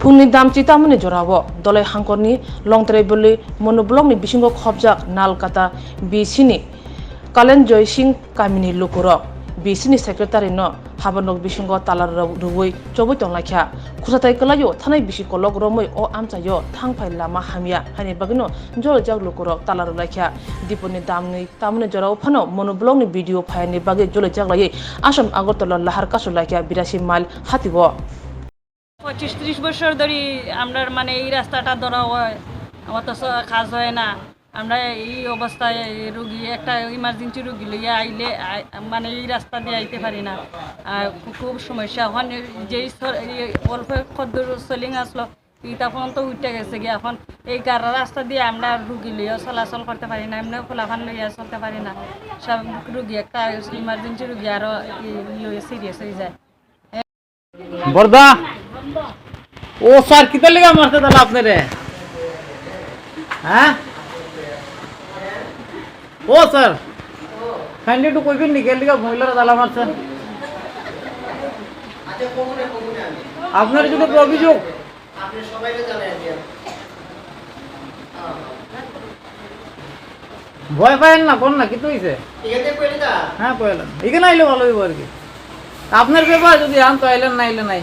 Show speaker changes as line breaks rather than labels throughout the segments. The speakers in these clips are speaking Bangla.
Phungni damchi tamani jorabo dole hangkorni longtrai boli monoblokni bisingo khobjak nalkata bisini Kalen Joy Singh kamini lukuro bisini secretary no habanok bisingo talar ruwui choboi tonglakha khusatai kalayo thanai bisi kolok romoi o amchayo thangphai lama hamia hani bagino jol jak lukuro talar lakha diponi damni tamani jorabo phano monoblokni video phayani bagi jol jak lai asam agortala lahar kasulakha 82 mile হাতিব
25-30 বছর ধরে আমরা মানে এই রাস্তাটা ধরা হয় অথচ কাজ হয় না আমরা এই অবস্থায় রোগী একটা ইমার্জেন্সি রোগী লইয়া আইলে মানে এই রাস্তা দিয়ে আইতে পারি না খুব সমস্যা এখন যেই অল্প খদ্দর সেলিং আসলো এটা পর্যন্ত উঠে গেছে গিয়ে এখন এই গাড়া রাস্তা দিয়ে আমরা রুগী লইয়া চলাচল করতে পারি না এমনি খোলাফান লইয়া চলতে পারি না সব রুগী একটা ইমার্জেন্সি রুগী আরও সিরিয়াস হয়ে যায়
বর্দা ও স্যার কিতা লেগা মারতে তাহলে আপনারে হ্যাঁ ও স্যার কাইন্ডলি একটু কইবেন নি কেলিগা মহিলারা তালা মারছেন আপনার যদি অভিযোগ আপনি সবাইকে জানাই দিন ভয় পায়েন না কোন না কি হইছে এখানে কইলা হ্যাঁ কইলাম এখানে আইলে ভালো হইব আর কি আপনার ব্যাপার যদি আন তো আইলেন না আইলে নাই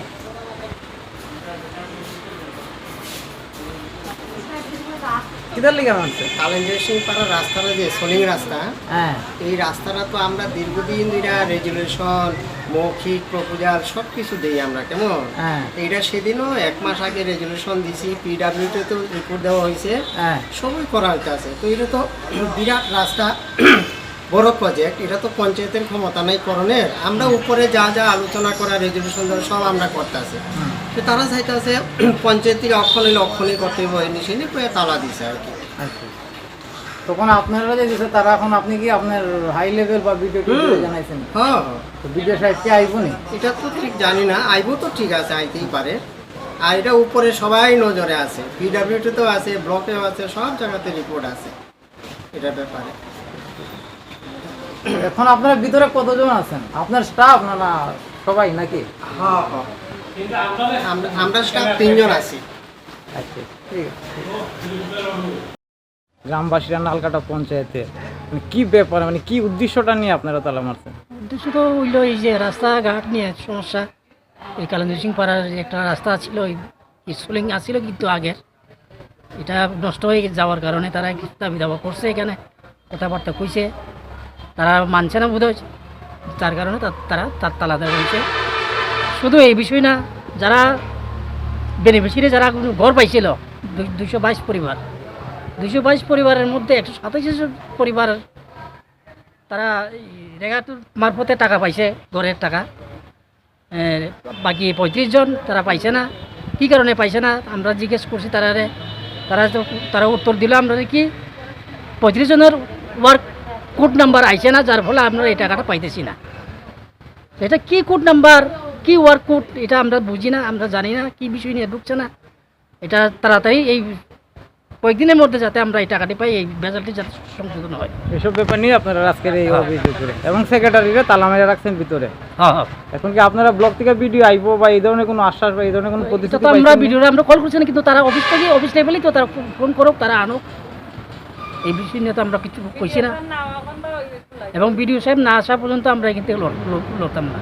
কিদার লিগা মানছে
কালেন জয় সিং পাড়া রাস্তাটা যে সোলিং রাস্তা
হ্যাঁ
এই রাস্তাটা তো আমরা দীর্ঘদিন ধরে রেজুলেশন মৌখিক প্রপোজাল সব কিছু দিই আমরা কেমন এইটা সেদিনও 1 মাস আগে রেজুলেশন দিছি পিডব্লিউতে তো রিপোর্ট দেওয়া হয়েছে সবই করা হইতেছে তো এটা তো বিরাট রাস্তা বড় প্রজেক্ট এটা তো পঞ্চায়েতের ক্ষমতা নাই করণের আমরা উপরে যা যা আলোচনা করা রেজুলেশন সব আমরা করতেছি তো তারা চাইতেছে পঞ্চায়েত থেকে অক্ষণই করতে হয় নিশে তালা দিছে আর কি
তখন আপনারা যে দিছে তারা এখন আপনি কি আপনার হাই লেভেল বা ভিডিও জানাইছেন
হ্যাঁ
তো ভিডিও সাইটে আইবো নি
এটা তো ঠিক জানি না আইবো তো ঠিক আছে আইতেই পারে আর এটা উপরে সবাই নজরে আছে পিডব্লিউতেও আছে ব্লকেও আছে সব জায়গাতে রিপোর্ট আছে এটার ব্যাপারে
এখন আপনারা ভিতরে কতজন আছেন আপনার স্টাফ না না সবাই নাকি
হ্যাঁ আমরা স্টাফ 3 জন আছি
আচ্ছা ঠিক আছে গ্রামবাসীরা নালকাটা পঞ্চায়েতে কি ব্যাপার মানে কি উদ্দেশ্যটা নিয়ে আপনারা তালা মারছেন
উদ্দেশ্য তো হইল এই যে রাস্তাঘাট নিয়ে সমস্যা এই কালেন জয় সিং পাড়ার একটা রাস্তা ছিল স্কুলিং আসছিল কিন্তু আগের এটা নষ্ট হয়ে যাওয়ার কারণে তারা দাবি দাবা করছে এখানে কথাবার্তা কইছে তারা মানছে না বোধ হয়েছে তার কারণে তারা তার তালা দেওয়া হয়েছে শুধু এই বিষয় না যারা বেনিফিশিয়ারি যারা ঘর পাইছিল 222 পরিবার 222 পরিবারের মধ্যে 127 পরিবার তারা রেগাটুর মারফতে টাকা পাইছে ঘরের টাকা বাকি 35 জন তারা পাইছে না কী কারণে পাইছে না আমরা জিজ্ঞেস করছি তারা উত্তর দিল আমরা কি 35 জনের ওয়ার্ক কোড নাম্বার আইছে না যার ফলে আমরা এই টাকাটা পাইতেছি না এটা কি কোড নাম্বার কি ওয়ার্ক কোড এটা আমরা বুঝি না আমরা জানি না কি বিষয় নিয়ে ঢুকছে না এটা তাড়াতাড়ি এই কয়েকদিনের মধ্যে যাতে আমরা এই টাকাটি পাই এই ভেজালটি যাতে সংশোধন হয়
এসব ব্যাপার নিয়ে আপনারা আজকের এই অভিযোগ করে এবং সেক্রেটারিরা তালা মেরে রাখছেন ভিতরে
হ্যাঁ
এখন কি আপনারা ব্লক থেকে ভিডিও আইবো বা এই ধরনের কোনো আশ্বাস বা এই ধরনের কোনো প্রতিশ্রুতি
তো আমরা ভিডিওটা আমরা কল করছি না কিন্তু তারা অফিস লেভেলেই তো তারা ফোন করুক তারা আনুক এই বিষয় নিয়ে তো আমরা কিছু কইছি না এবং বিডিও সাহেব না আসা পর্যন্ত আমরা এখান থেকে লড়তাম না